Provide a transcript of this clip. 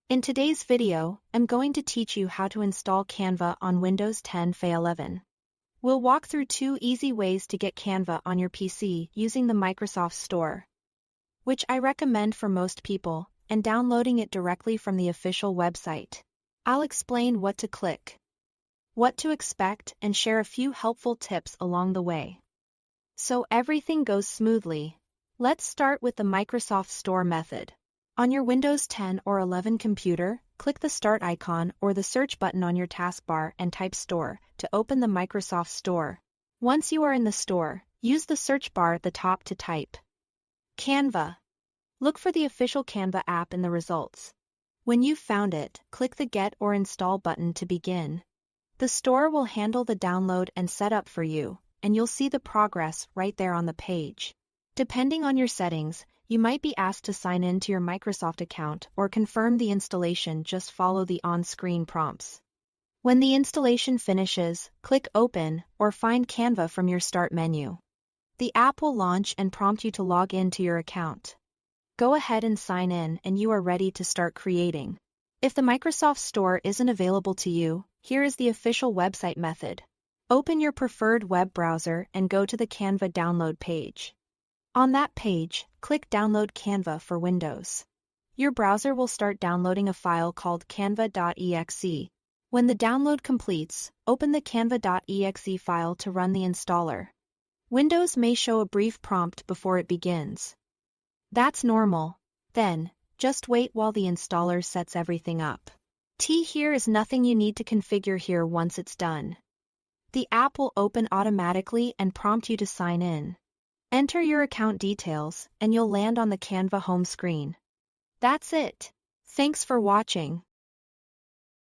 In today's video, I'm going to teach you how to install Canva on Windows 10 FE 11. We'll walk through 2 easy ways to get Canva on your PC using the Microsoft Store, which I recommend for most people, and downloading it directly from the official website. I'll explain what to click, what to expect, and share a few helpful tips along the way. So everything goes smoothly, let's start with the Microsoft Store method. On your Windows 10 or 11 computer, click the Start icon or the search button on your taskbar and type Store to open the Microsoft Store. Once you are in the store, use the search bar at the top to type Canva. Look for the official Canva app in the results. When you've found it, click the Get or Install button to begin. The store will handle the download and setup for you, and you'll see the progress right there on the page. Depending on your settings, you might be asked to sign in to your Microsoft account or confirm the installation. Just follow the on-screen prompts. When the installation finishes, click Open or find Canva from your Start menu. The app will launch and prompt you to log in to your account. Go ahead and sign in and you are ready to start creating. If the Microsoft Store isn't available to you, here is the official website method. Open your preferred web browser and go to the Canva download page. On that page, click Download Canva for Windows. Your browser will start downloading a file called canva.exe. When the download completes, open the canva.exe file to run the installer. Windows may show a brief prompt before it begins. That's normal. Then, just wait while the installer sets everything up. Here is nothing you need to configure here once it's done. The app will open automatically and prompt you to sign in. Enter your account details, and you'll land on the Canva home screen. That's it. Thanks for watching.